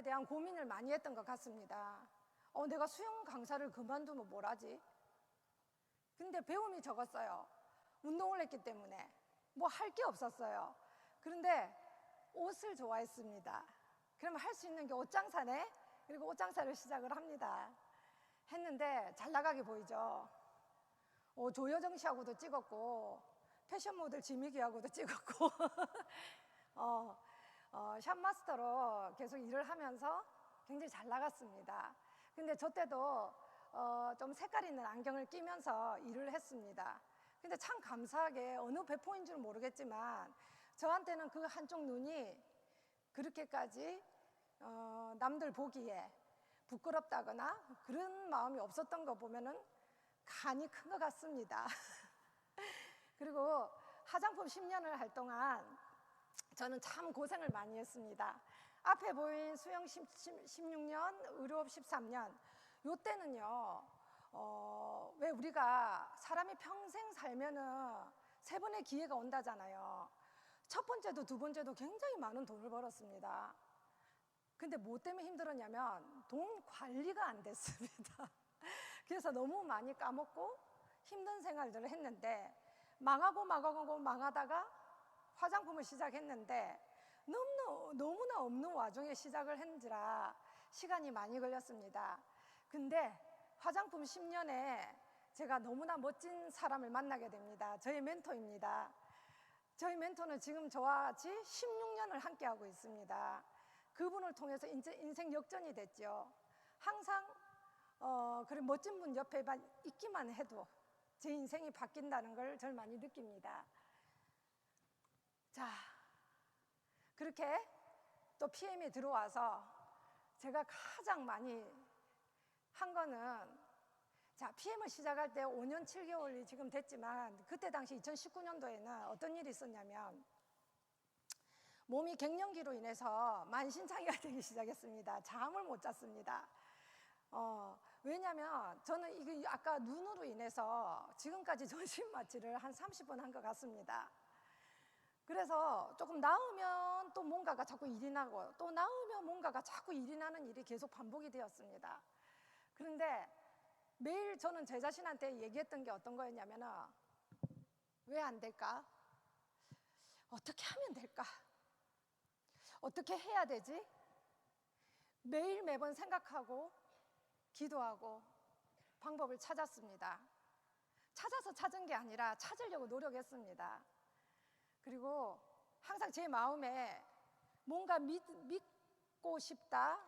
대한 고민을 많이 했던 것 같습니다. 내가 수영 강사를 그만두면 뭘 하지? 근데 배움이 적었어요. 운동을 했기 때문에 뭐 할 게 없었어요. 그런데 옷을 좋아했습니다. 그러면 할 수 있는 게 옷장사네? 그리고 옷장사를 시작을 합니다. 했는데 잘 나가게 보이죠. 조여정 씨하고도 찍었고 패션 모델 지미기하고도 찍었고 샵마스터로 계속 일을 하면서 굉장히 잘 나갔습니다. 근데 저 때도 좀 색깔 있는 안경을 끼면서 일을 했습니다. 근데 참 감사하게 어느 배포인 줄 모르겠지만 저한테는 그 한쪽 눈이 그렇게까지 남들 보기에 부끄럽다거나 그런 마음이 없었던 거 보면은 간이 큰 것 같습니다. 그리고 화장품 10년을 할 동안 저는 참 고생을 많이 했습니다. 앞에 보인 수영 16년, 의료업 13년, 요때는요, 왜 우리가 사람이 평생 살면은 3번의 기회가 온다잖아요. 첫 번째도 두 번째도 굉장히 많은 돈을 벌었습니다. 근데 뭐 때문에 힘들었냐면 돈 관리가 안 됐습니다. 그래서 너무 많이 까먹고 힘든 생활들을 했는데 망하다가 화장품을 시작했는데 너무나 없는 와중에 시작을 했는지라 시간이 많이 걸렸습니다. 근데 화장품 10년에 제가 너무나 멋진 사람을 만나게 됩니다. 저의 멘토입니다. 저희 멘토는 지금 저와 같이 16년을 함께하고 있습니다. 그분을 통해서 인생 역전이 됐죠. 항상 그런 멋진 분 옆에 있기만 해도 제 인생이 바뀐다는 걸 저는 많이 느낍니다. 자, 그렇게 또 PM이 들어와서 제가 가장 많이 한 거는, 자, PM을 시작할 때 5년 7개월이 지금 됐지만 그때 당시 2019년도에는 어떤 일이 있었냐면 몸이 갱년기로 인해서 만신창이가 되기 시작했습니다. 잠을 못 잤습니다. 왜냐면 저는 이게 아까 눈으로 인해서 지금까지 전신 마취를 한 30번 한 것 같습니다. 그래서 조금 나으면 또 뭔가가 자꾸 일이 나고 또 나으면 뭔가가 자꾸 일이 나는 일이 계속 반복이 되었습니다. 그런데 매일 저는 제 자신한테 얘기했던 게 어떤 거였냐면은 왜 안 될까? 어떻게 하면 될까? 어떻게 해야 되지? 매일 매번 생각하고 기도하고 방법을 찾았습니다. 찾아서 찾은 게 아니라 찾으려고 노력했습니다. 그리고 항상 제 마음에 뭔가 믿고 싶다,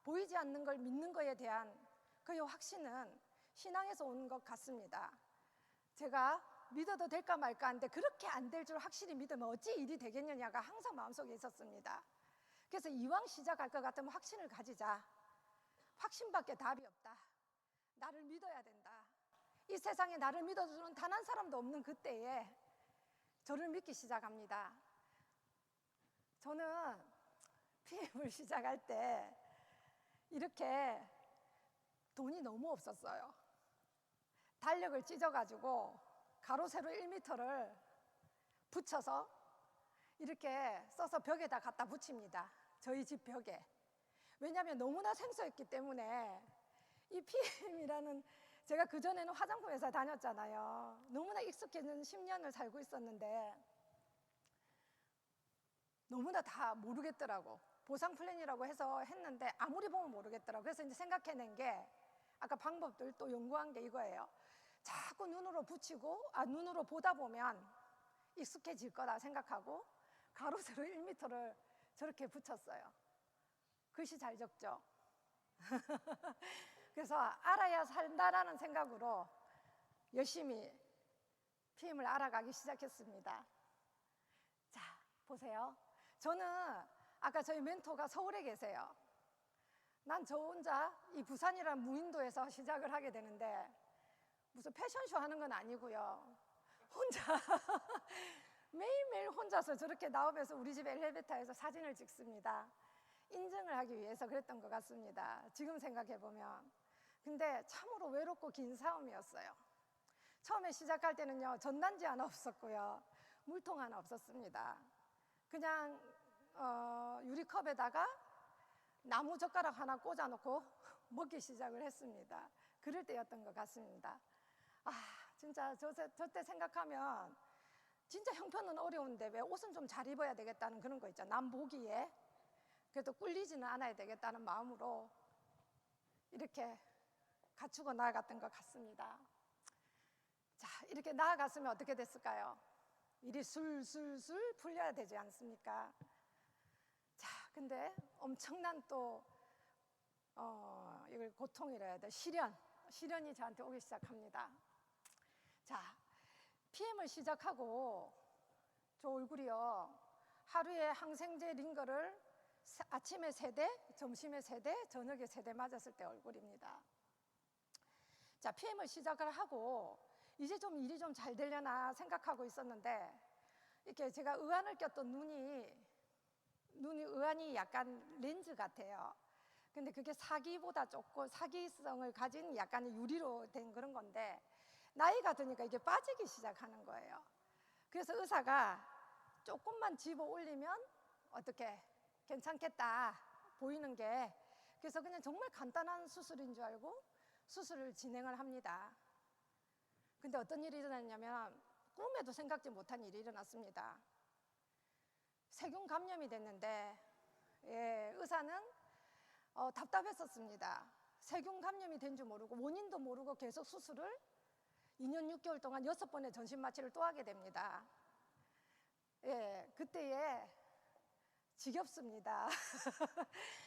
보이지 않는 걸 믿는 거에 대한 그 확신은 신앙에서 온 것 같습니다. 제가 믿어도 될까 말까 하는데 그렇게 안 될 줄 확실히 믿으면 어찌 일이 되겠느냐가 항상 마음속에 있었습니다. 그래서 이왕 시작할 것 같으면 확신을 가지자. 확신밖에 답이 없다. 나를 믿어야 된다. 이 세상에 나를 믿어주는 단 한 사람도 없는 그때에 저를 믿기 시작합니다. 저는 PM을 시작할 때 이렇게 돈이 너무 없었어요. 달력을 찢어가지고 가로 세로 1m를 붙여서 이렇게 써서 벽에다 갖다 붙입니다. 저희 집 벽에. 왜냐하면 너무나 생소했기 때문에 이 PM이라는, 제가 그전에는 화장품 회사 다녔잖아요. 너무나 익숙해진 10년을 살고 있었는데 너무나 다 모르겠더라고. 보상 플랜이라고 해서 했는데 아무리 보면 모르겠더라고. 그래서 이제 생각해낸 게 아까 방법들 또 연구한 게 이거예요. 자꾸 눈으로 붙이고 눈으로 보다 보면 익숙해질 거다 생각하고 가로 세로 1m를 저렇게 붙였어요. 글씨 잘 적죠? 그래서 알아야 산다라는 생각으로 열심히 PM을 알아가기 시작했습니다. 자, 보세요. 저는 아까 저희 멘토가 서울에 계세요. 난 저 혼자 이 부산이라는 무인도에서 시작을 하게 되는데 무슨 패션쇼 하는 건 아니고요. 혼자 매일매일 혼자서 저렇게 나오면서 우리 집 엘리베이터에서 사진을 찍습니다. 인증을 하기 위해서 그랬던 것 같습니다. 지금 생각해보면. 근데 참으로 외롭고 긴 싸움이었어요. 처음에 시작할 때는요, 전단지 하나 없었고요, 물통 하나 없었습니다. 그냥 유리컵에다가 나무 젓가락 하나 꽂아놓고 먹기 시작을 했습니다. 그럴 때였던 것 같습니다. 아, 진짜 저때 생각하면 진짜 형편은 어려운데 왜 옷은 좀 잘 입어야 되겠다는 그런 거 있죠. 남 보기에 그래도 꿀리지는 않아야 되겠다는 마음으로 이렇게 갖추고 나아갔던 것 같습니다. 자, 이렇게 나아갔으면 어떻게 됐을까요? 일이 술술술 풀려야 되지 않습니까? 자, 근데 엄청난 또 이걸 고통이라 해야 돼. 시련이 저한테 오기 시작합니다. 자, PM을 시작하고 저 얼굴이요, 하루에 항생제 링거를 아침에 3대, 점심에 3대, 저녁에 3대 맞았을 때 얼굴입니다. 자, PM을 시작을 하고 이제 좀 일이 좀 잘 되려나 생각하고 있었는데, 이렇게 제가 의안을 꼈던 눈이 의안이 약간 렌즈 같아요. 근데 그게 사기보다 좁고 사기성을 가진 약간 유리로 된 그런 건데, 나이가 드니까 이게 빠지기 시작하는 거예요. 그래서 의사가 조금만 집어 올리면 어떻게 괜찮겠다 보이는 게, 그래서 그냥 정말 간단한 수술인 줄 알고 수술을 진행을 합니다. 근데 어떤 일이 일어났냐면 꿈에도 생각지 못한 일이 일어났습니다. 세균 감염이 됐는데, 의사는 답답했었습니다. 세균 감염이 된 줄 모르고 원인도 모르고 계속 수술을 2년 6개월 동안 6번의 전신 마취를 또 하게 됩니다. 그때에 지겹습니다.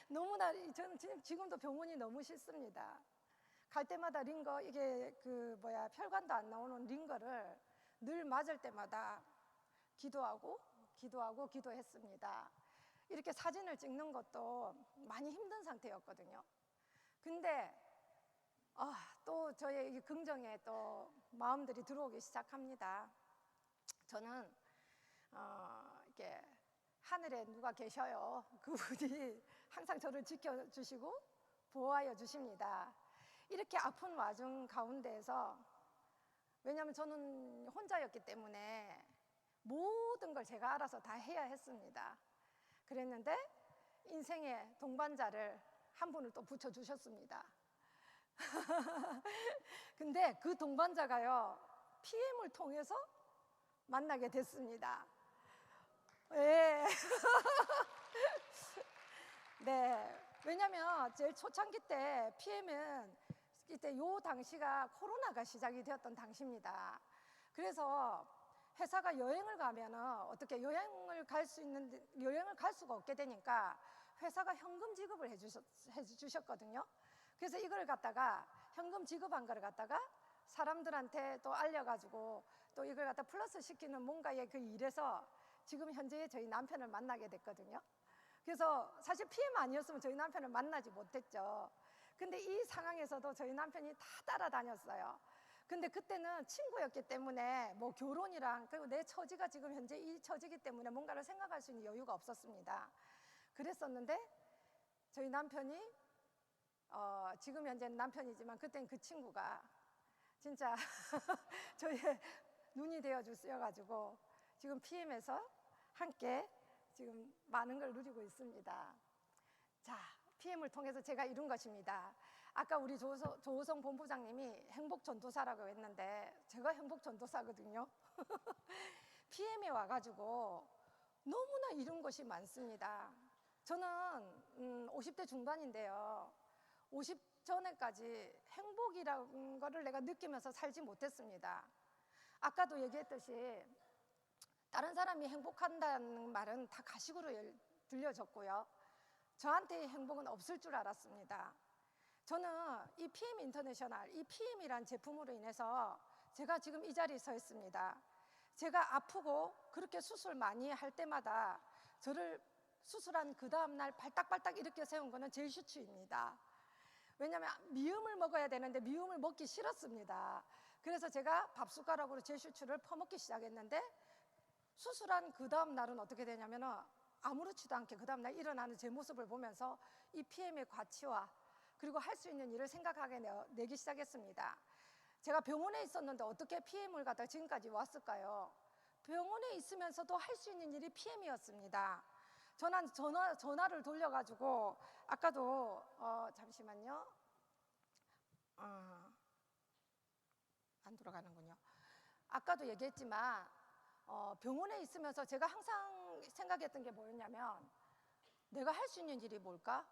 너무나 저는 지금도 병원이 너무 싫습니다. 갈 때마다 링거, 이게 혈관도 안 나오는 링거를 늘 맞을 때마다 기도했습니다. 이렇게 사진을 찍는 것도 많이 힘든 상태였거든요. 근데 또 저의 이 긍정에 또 마음들이 들어오기 시작합니다. 저는 이렇게 하늘에 누가 계셔요. 그분이 항상 저를 지켜주시고 보호하여 주십니다. 이렇게 아픈 와중 가운데에서, 왜냐하면 저는 혼자였기 때문에 모든 걸 제가 알아서 다 해야 했습니다. 그랬는데 인생의 동반자를 한 분을 또 붙여주셨습니다. 근데 그 동반자가요, PM을 통해서 만나게 됐습니다. 네. 네. 왜냐면 제일 초창기 때 PM은 이때 요 당시가 코로나가 시작이 되었던 당시입니다. 그래서 회사가 여행을 가면은 어떻게 여행을 갈 수가 없게 되니까 회사가 현금 지급을 해주셨거든요. 그래서 이걸 갖다가 현금 지급한 걸 갖다가 사람들한테 또 알려가지고 또 이걸 갖다 플러스 시키는 뭔가의 그 일에서 지금 현재 저희 남편을 만나게 됐거든요. 그래서 사실 PM 아니었으면 저희 남편을 만나지 못했죠. 근데 이 상황에서도 저희 남편이 다 따라다녔어요. 근데 그때는 친구였기 때문에 뭐 결혼이랑, 그리고 내 처지가 지금 현재 이 처지기 때문에 뭔가를 생각할 수 있는 여유가 없었습니다. 그랬었는데 저희 남편이 지금 현재는 남편이지만 그때는 그 친구가 진짜 저의 눈이 되어 주셔가지고 지금 PM에서 함께 지금 많은 걸 누리고 있습니다. 자, PM을 통해서 제가 이룬 것입니다. 아까 우리 조호성 본부장님이 행복전도사라고 했는데 제가 행복전도사거든요. PM에 와가지고 너무나 이룬 것이 많습니다. 저는 50대 중반인데요, 50 전에까지 행복이라는 거를 내가 느끼면서 살지 못했습니다. 아까도 얘기했듯이 다른 사람이 행복한다는 말은 다 가식으로 들려졌고요, 저한테의 행복은 없을 줄 알았습니다. 저는 이 PM 인터내셔널, 이 PM이란 제품으로 인해서 제가 지금 이 자리에 서 있습니다. 제가 아프고 그렇게 수술 많이 할 때마다 저를 수술한 그 다음날 발딱발딱 일으켜 세운 거는 제이슈츠입니다. 왜냐하면 미음을 먹어야 되는데 미음을 먹기 싫었습니다. 그래서 제가 밥숟가락으로 제이슈츠를 퍼먹기 시작했는데, 수술한 그 다음 날은 어떻게 되냐면 아무렇지도 않게 그 다음 날 일어나는 제 모습을 보면서 이 PM의 가치와 그리고 할 수 있는 일을 생각하게 내기 시작했습니다. 제가 병원에 있었는데 어떻게 PM을 갖다가 지금까지 왔을까요? 병원에 있으면서도 할 수 있는 일이 PM이었습니다. 전화를 돌려가지고 아까도 잠시만요. 안 돌아가는군요. 아까도 얘기했지만 병원에 있으면서 제가 항상 생각했던 게 뭐였냐면 내가 할 수 있는 일이 뭘까?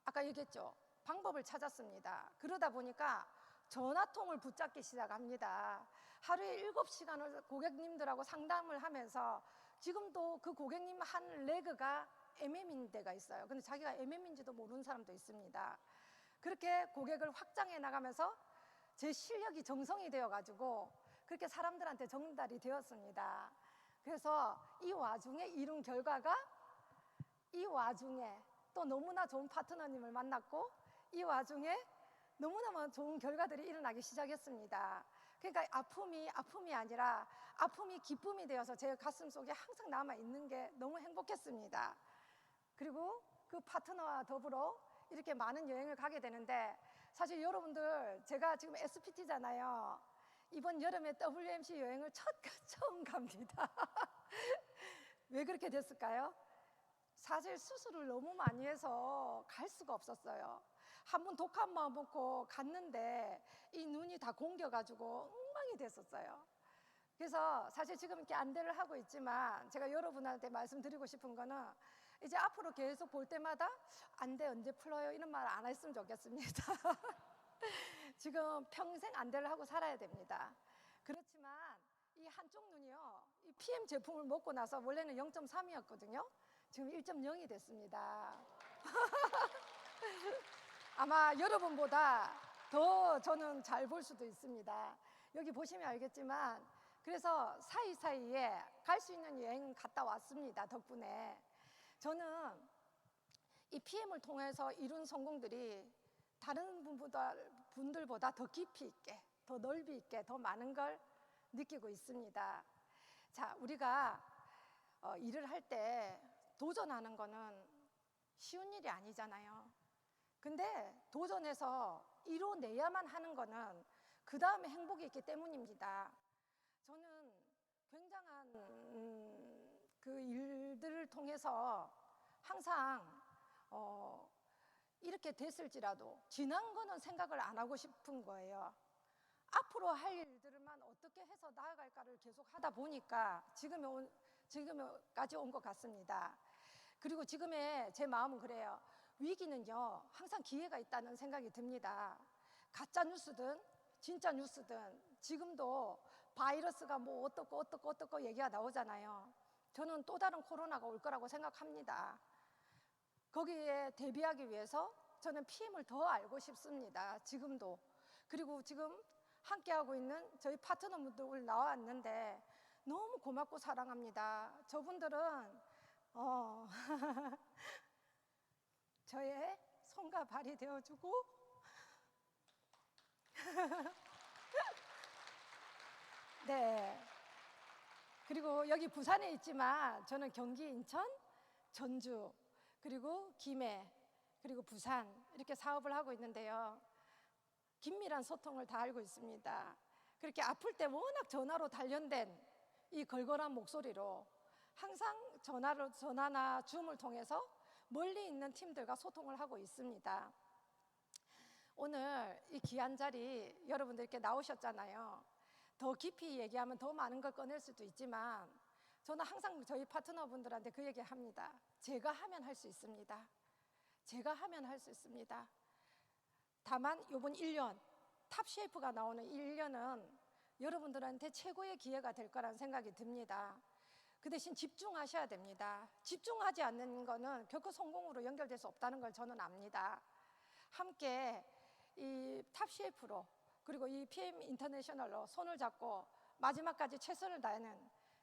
아까 얘기했죠. 방법을 찾았습니다. 그러다 보니까 전화통을 붙잡기 시작합니다. 하루에 7시간을 고객님들하고 상담을 하면서 지금도 그 고객님 한 레그가 MM인 데가 있어요. 근데 자기가 MM인지도 모르는 사람도 있습니다. 그렇게 고객을 확장해 나가면서 제 실력이 정성이 되어가지고 그렇게 사람들한테 전달이 되었습니다. 그래서 이 와중에 이룬 결과가 이 와중에 또 너무나 좋은 파트너님을 만났고 이 와중에 너무나 좋은 결과들이 일어나기 시작했습니다. 그러니까 아픔이 아니라 아픔이 기쁨이 되어서 제 가슴 속에 항상 남아있는 게 너무 행복했습니다. 그리고 그 파트너와 더불어 이렇게 많은 여행을 가게 되는데 사실 여러분들 제가 지금 SPT잖아요. 이번 여름에 WMC 여행을 처음 갑니다. 왜 그렇게 됐을까요? 사실 수술을 너무 많이 해서 갈 수가 없었어요. 한번 독한 마음 먹고 갔는데 이 눈이 다 공겨가지고 엉망이 됐었어요. 그래서 사실 지금 이렇게 안대를 하고 있지만 제가 여러분한테 말씀드리고 싶은 거는 이제 앞으로 계속 볼 때마다 안대 언제 풀어요? 이런 말 안 했으면 좋겠습니다. 지금 평생 안대를 하고 살아야 됩니다. 그렇지만 이 한쪽 눈이요, 이 PM 제품을 먹고 나서 원래는 0.3이었거든요. 지금 1.0이 됐습니다. 아마 여러분보다 더 저는 잘 볼 수도 있습니다. 여기 보시면 알겠지만 그래서 사이사이에 갈 수 있는 여행 갔다 왔습니다. 덕분에 저는 이 PM을 통해서 이룬 성공들이 다른 분들보다 더 깊이 있게, 더 넓이 있게, 더 많은 걸 느끼고 있습니다. 자, 우리가 일을 할 때 도전하는 거는 쉬운 일이 아니잖아요. 근데 도전해서 이뤄내야만 하는 거는 그 다음에 행복이 있기 때문입니다. 저는 굉장한 그 일들을 통해서 항상 이렇게 됐을지라도 지난 거는 생각을 안 하고 싶은 거예요. 앞으로 할 일들만 어떻게 해서 나아갈까를 계속 하다 보니까 지금까지 온 것 같습니다. 그리고 지금의 제 마음은 그래요. 위기는요, 항상 기회가 있다는 생각이 듭니다. 가짜 뉴스든 진짜 뉴스든 지금도 바이러스가 뭐 어떻고 얘기가 나오잖아요. 저는 또 다른 코로나가 올 거라고 생각합니다. 거기에 대비하기 위해서 저는 PM을 더 알고 싶습니다. 지금도. 그리고 지금 함께하고 있는 저희 파트너분들 나왔는데 너무 고맙고 사랑합니다. 저분들은 저의 손과 발이 되어주고 네. 그리고 여기 부산에 있지만 저는 경기, 인천, 전주, 그리고 김해, 그리고 부산 이렇게 사업을 하고 있는데요. 긴밀한 소통을 다 알고 있습니다. 그렇게 아플 때 워낙 전화로 단련된 이 걸걸한 목소리로 항상 전화나 줌을 통해서 멀리 있는 팀들과 소통을 하고 있습니다. 오늘 이 귀한 자리 여러분들 이렇게 나오셨잖아요. 더 깊이 얘기하면 더 많은 걸 꺼낼 수도 있지만 저는 항상 저희 파트너분들한테 그 얘기 합니다. 제가 하면 할 수 있습니다. 제가 하면 할 수 있습니다. 다만 이번 1년 탑셰프가 나오는 1년은 여러분들한테 최고의 기회가 될 거라는 생각이 듭니다. 그 대신 집중하셔야 됩니다. 집중하지 않는 거는 결코 성공으로 연결될 수 없다는 걸 저는 압니다. 함께 이 탑셰프로 그리고 이 PM 인터내셔널로 손을 잡고 마지막까지 최선을 다하는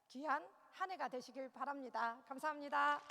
귀한 한 해가 되시길 바랍니다. 감사합니다.